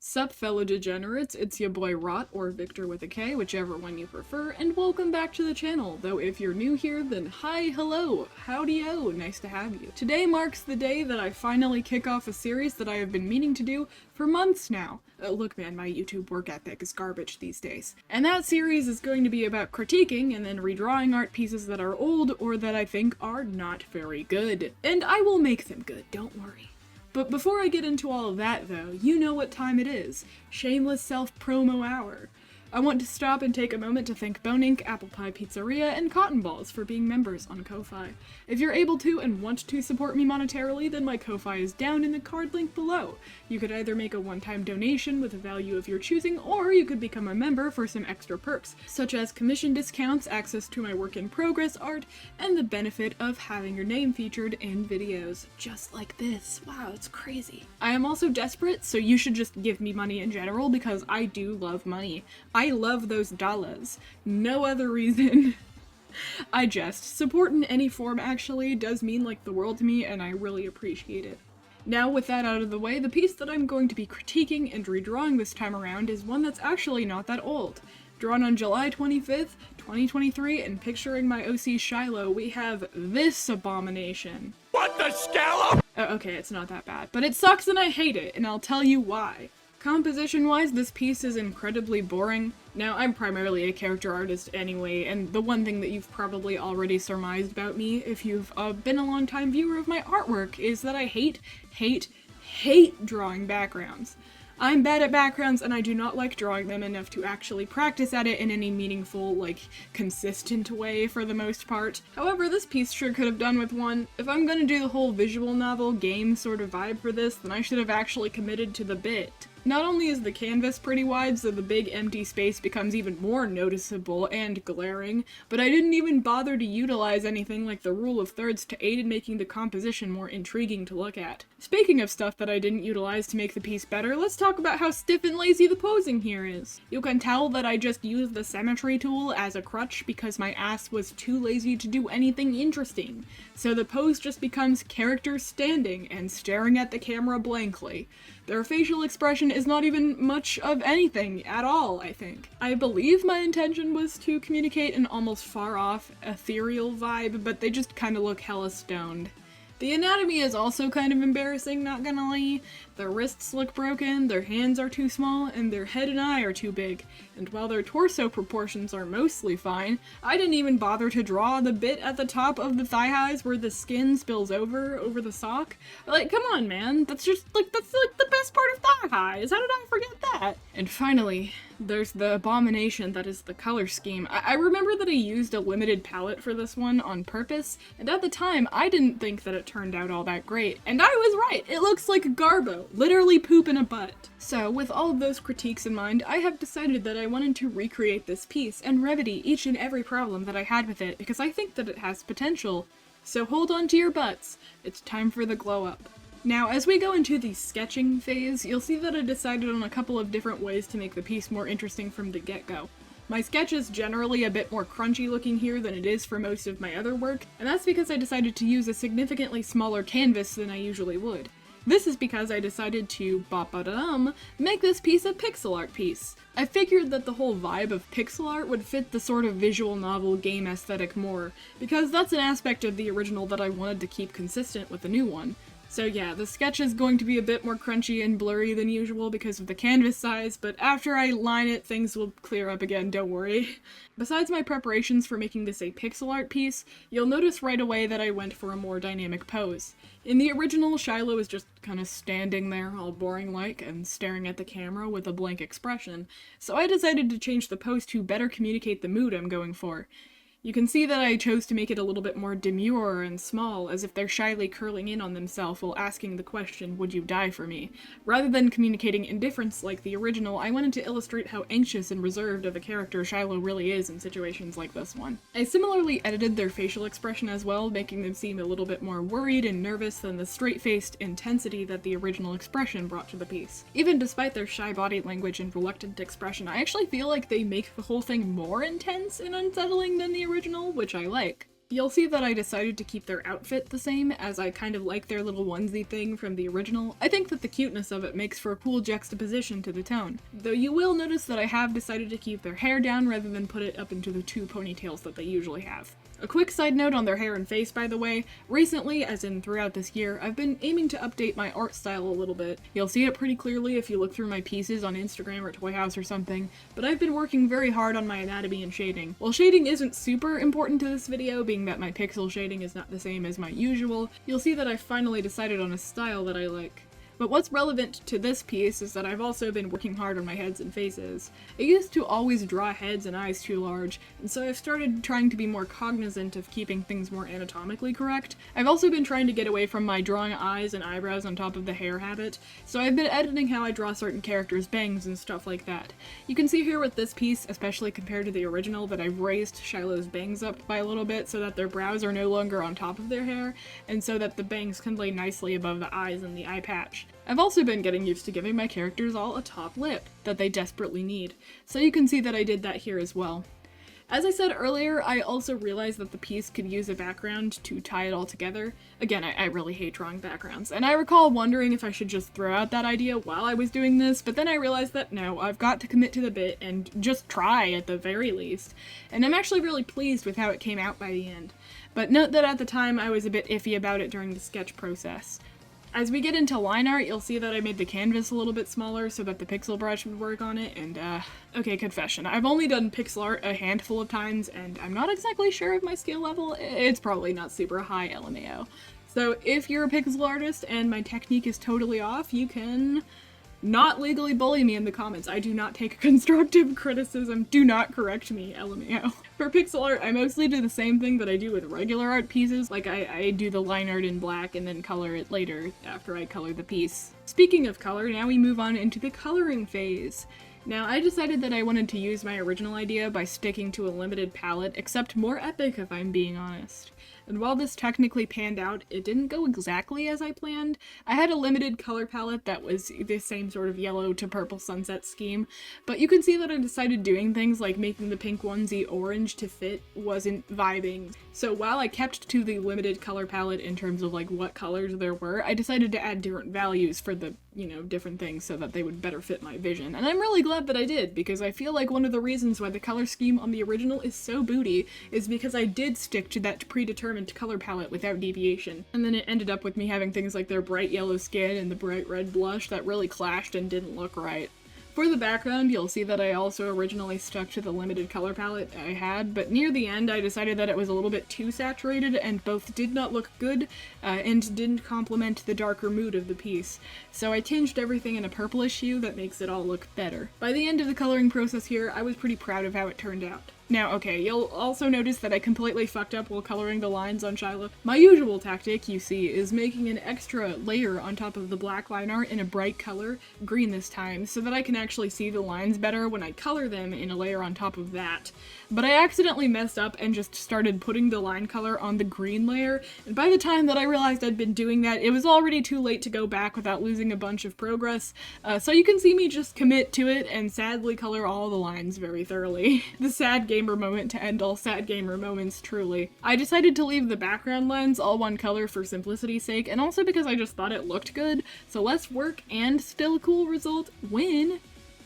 Sup fellow degenerates, it's your boy Rot, or Victor with a K, whichever one you prefer, and welcome back to the channel. Though if you're new here, then hi, hello, howdy-o, nice to have you. Today marks the day that I finally kick off a series that I have been meaning to do for months now. Look man, my YouTube work ethic is garbage these days. And that series is going to be about critiquing and then redrawing art pieces that are old or that I think are not very good. And I will make them good, don't worry. But before I get into all of that though, you know what time it is. Shameless self-promo hour. I want to stop and take a moment to thank Bone Ink, Apple Pie Pizzeria, and Cotton Balls for being members on Ko-Fi. If you're able to and want to support me monetarily, then my Ko-Fi is down in the card link below. You could either make a one-time donation with a value of your choosing, or you could become a member for some extra perks, such as commission discounts, access to my work-in-progress art, and the benefit of having your name featured in videos. Just like this. Wow, it's crazy. I am also desperate, so you should just give me money in general, because I do love money. I love those dollars. No other reason. I jest. Support in any form actually does mean like the world to me, and I really appreciate it. Now with that out of the way, the piece that I'm going to be critiquing and redrawing this time around is one that's actually not that old. Drawn on July 25th, 2023, and picturing my OC Shiloh, we have this abomination. What the scallop? Okay, it's not that bad, but it sucks and I hate it, and I'll tell you why. Composition-wise, this piece is incredibly boring. Now, I'm primarily a character artist anyway, and the one thing that you've probably already surmised about me, if you've been a long-time viewer of my artwork, is that I hate drawing backgrounds. I'm bad at backgrounds, and I do not like drawing them enough to actually practice at it in any meaningful, like, consistent way for the most part. However, this piece sure could have done with one. If I'm gonna do the whole visual novel game sort of vibe for this, then I should have actually committed to the bit. Not only is the canvas pretty wide, so the big empty space becomes even more noticeable and glaring, but I didn't even bother to utilize anything like the rule of thirds to aid in making the composition more intriguing to look at. Speaking of stuff that I didn't utilize to make the piece better, let's talk about how stiff and lazy the posing here is. You can tell that I just used the symmetry tool as a crutch because my ass was too lazy to do anything interesting. So the pose just becomes characters standing and staring at the camera blankly. Their facial expression is not even much of anything at all, I think. I believe my intention was to communicate an almost far-off, ethereal vibe, but they just kinda look hella stoned. The anatomy is also kind of embarrassing, not gonna lie. Their wrists look broken, their hands are too small, and their head and eye are too big. And while their torso proportions are mostly fine, I didn't even bother to draw the bit at the top of the thigh highs where the skin spills over the sock. Like, come on, man. That's like the best part of thigh highs. How did I forget that? And finally, there's the abomination that is the color scheme. I remember that I used a limited palette for this one on purpose, and at the time, I didn't think that it turned out all that great. And I was right. It looks like Garbo. Literally poop in a butt. So, with all of those critiques in mind, I have decided that I wanted to recreate this piece and remedy each and every problem that I had with it because I think that it has potential. So hold on to your butts. It's time for the glow up. Now, as we go into the sketching phase, you'll see that I decided on a couple of different ways to make the piece more interesting from the get-go. My sketch is generally a bit more crunchy looking here than it is for most of my other work, and that's because I decided to use a significantly smaller canvas than I usually would. This is because I decided to make this piece a pixel art piece. I figured that the whole vibe of pixel art would fit the sort of visual novel game aesthetic more, because that's an aspect of the original that I wanted to keep consistent with the new one. So yeah, the sketch is going to be a bit more crunchy and blurry than usual because of the canvas size, but after I line it, things will clear up again, don't worry. Besides my preparations for making this a pixel art piece, you'll notice right away that I went for a more dynamic pose. In the original, Shiloh is just kind of standing there, all boring-like, and staring at the camera with a blank expression, so I decided to change the pose to better communicate the mood I'm going for. You can see that I chose to make it a little bit more demure and small, as if they're shyly curling in on themselves while asking the question, "Would you die for me?" Rather than communicating indifference like the original, I wanted to illustrate how anxious and reserved of a character Shiloh really is in situations like this one. I similarly edited their facial expression as well, making them seem a little bit more worried and nervous than the straight-faced intensity that the original expression brought to the piece. Even despite their shy body language and reluctant expression, I actually feel like they make the whole thing more intense and unsettling than the original, which I like. You'll see that I decided to keep their outfit the same, as I kind of like their little onesie thing from the original. I think that the cuteness of it makes for a cool juxtaposition to the tone. Though you will notice that I have decided to keep their hair down rather than put it up into the 2 ponytails that they usually have. A quick side note on their hair and face, by the way, recently, as in throughout this year, I've been aiming to update my art style a little bit. You'll see it pretty clearly if you look through my pieces on Instagram or Toy House or something, but I've been working very hard on my anatomy and shading. While shading isn't super important to this video, being that my pixel shading is not the same as my usual, you'll see that I've finally decided on a style that I like. But what's relevant to this piece is that I've also been working hard on my heads and faces. I used to always draw heads and eyes too large, and so I've started trying to be more cognizant of keeping things more anatomically correct. I've also been trying to get away from my drawing eyes and eyebrows on top of the hair habit, so I've been editing how I draw certain characters' bangs and stuff like that. You can see here with this piece, especially compared to the original, that I've raised Shiloh's bangs up by a little bit so that their brows are no longer on top of their hair, and so that the bangs can lay nicely above the eyes and the eye patch. I've also been getting used to giving my characters all a top lip that they desperately need, so you can see that I did that here as well. As I said earlier, I also realized that the piece could use a background to tie it all together. Again, I really hate drawing backgrounds, and I recall wondering if I should just throw out that idea while I was doing this, but then I realized that no, I've got to commit to the bit and just try at the very least. And I'm actually really pleased with how it came out by the end. But note that at the time I was a bit iffy about it during the sketch process. As we get into line art, you'll see that I made the canvas a little bit smaller so that the pixel brush would work on it, and okay, confession. I've only done pixel art a handful of times, and I'm not exactly sure of my skill level. It's probably not super high LMAO. So if you're a pixel artist and my technique is totally off, you can not legally bully me in the comments. I do not take constructive criticism. Do not correct me, LMAO. For pixel art, I mostly do the same thing that I do with regular art pieces. Like, I do the line art in black and then color it later after I color the piece. Speaking of color, now we move on into the coloring phase. Now, I decided that I wanted to use my original idea by sticking to a limited palette, except more epic if I'm being honest. And while this technically panned out, it didn't go exactly as I planned. I had a limited color palette that was the same sort of yellow to purple sunset scheme, but you can see that I decided doing things like making the pink onesie orange to fit wasn't vibing. So while I kept to the limited color palette in terms of like what colors there were, I decided to add different values for the, different things so that they would better fit my vision. And I'm really glad that I did, because I feel like one of the reasons why the color scheme on the original is so booty is because I did stick to that predetermined color palette without deviation. And then it ended up with me having things like their bright yellow skin and the bright red blush that really clashed and didn't look right. For the background, you'll see that I also originally stuck to the limited color palette I had, but near the end I decided that it was a little bit too saturated and both did not look good and didn't complement the darker mood of the piece. So I tinged everything in a purplish hue that makes it all look better. By the end of the coloring process here, I was pretty proud of how it turned out. Now, okay, you'll also notice that I completely fucked up while coloring the lines on Shiloh. My usual tactic, you see, is making an extra layer on top of the black line art in a bright color, green this time, so that I can actually see the lines better when I color them in a layer on top of that. But I accidentally messed up and just started putting the line color on the green layer, and by the time that I realized I'd been doing that, it was already too late to go back without losing a bunch of progress, so you can see me just commit to it and sadly color all the lines very thoroughly. The sad gamer moment to end all sad gamer moments, truly. I decided to leave the background lines all one color for simplicity's sake, and also because I just thought it looked good, so less work and still a cool result win.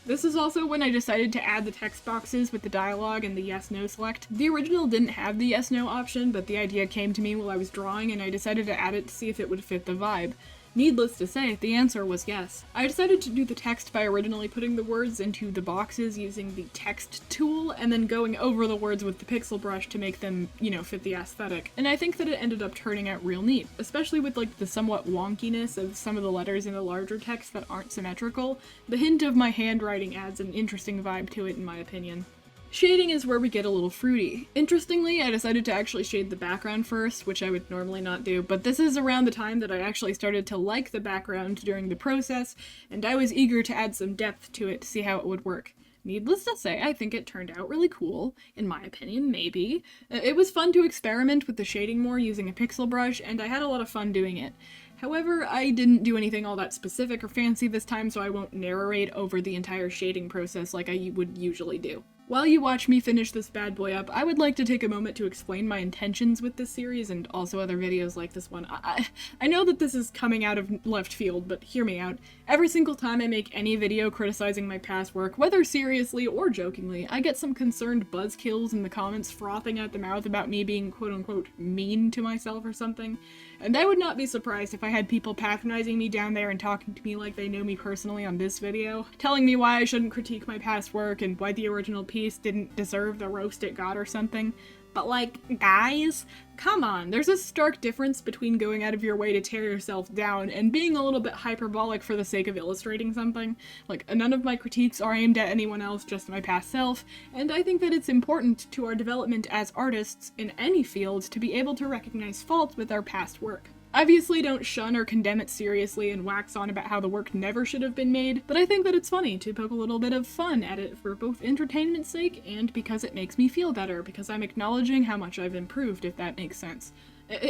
This is also when I decided to add the text boxes with the dialogue and the yes-no select. The original didn't have the yes-no option, but the idea came to me while I was drawing and I decided to add it to see if it would fit the vibe. Needless to say, the answer was yes. I decided to do the text by originally putting the words into the boxes using the text tool, and then going over the words with the pixel brush to make them, fit the aesthetic. And I think that it ended up turning out real neat, especially with like the somewhat wonkiness of some of the letters in the larger text that aren't symmetrical. The hint of my handwriting adds an interesting vibe to it in my opinion. Shading is where we get a little fruity. Interestingly, I decided to actually shade the background first, which I would normally not do, but this is around the time that I actually started to like the background during the process, and I was eager to add some depth to it to see how it would work. Needless to say, I think it turned out really cool, in my opinion, maybe. It was fun to experiment with the shading more using a pixel brush, and I had a lot of fun doing it. However, I didn't do anything all that specific or fancy this time, so I won't narrate over the entire shading process like I would usually do. While you watch me finish this bad boy up, I would like to take a moment to explain my intentions with this series and also other videos like this one. I know that this is coming out of left field, but hear me out. Every single time I make any video criticizing my past work, whether seriously or jokingly, I get some concerned buzzkills in the comments frothing at the mouth about me being quote-unquote mean to myself or something. And I would not be surprised if I had people patronizing me down there and talking to me like they know me personally on this video, telling me why I shouldn't critique my past work and why the original piece didn't deserve the roast it got or something. But like, guys, come on, there's a stark difference between going out of your way to tear yourself down and being a little bit hyperbolic for the sake of illustrating something. Like, none of my critiques are aimed at anyone else, just my past self, and I think that it's important to our development as artists in any field to be able to recognize faults with our past work. Obviously don't shun or condemn it seriously and wax on about how the work never should have been made, but I think that it's funny to poke a little bit of fun at it for both entertainment's sake and because it makes me feel better, because I'm acknowledging how much I've improved, if that makes sense.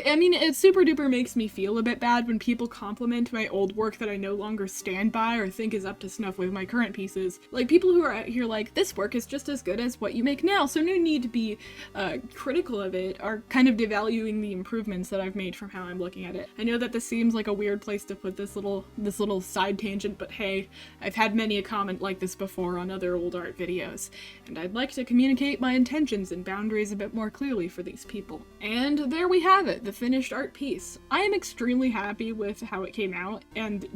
I mean, it super duper makes me feel a bit bad when people compliment my old work that I no longer stand by or think is up to snuff with my current pieces. Like, people who are out here like, this work is just as good as what you make now, so no need to be critical of it, are kind of devaluing the improvements that I've made from how I'm looking at it. I know that this seems like a weird place to put this little side tangent, but hey, I've had many a comment like this before on other old art videos, and I'd like to communicate my intentions and boundaries a bit more clearly for these people. And there we have it, the finished art piece. I am extremely happy with how it came out, and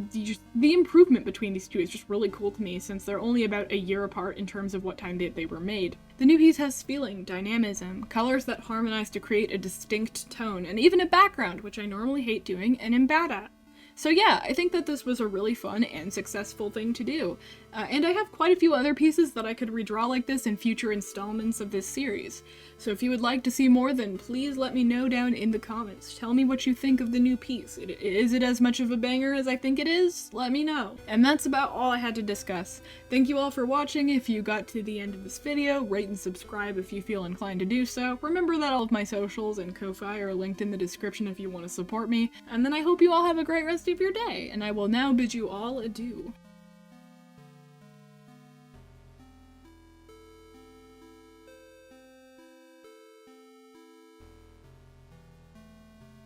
the improvement between these two is just really cool to me since they're only about a year apart in terms of what time they were made. The new piece has feeling, dynamism, colors that harmonize to create a distinct tone, and even a background, which I normally hate doing and am bad at. So yeah, I think that this was a really fun and successful thing to do. And I have quite a few other pieces that I could redraw like this in future installments of this series. So if you would like to see more, then please let me know down in the comments. Tell me what you think of the new piece. Is it as much of a banger as I think it is? Let me know. And that's about all I had to discuss. Thank you all for watching. If you got to the end of this video, rate and subscribe if you feel inclined to do so. Remember that all of my socials and Ko-Fi are linked in the description if you want to support me. And then I hope you all have a great rest of your day, and I will now bid you all adieu.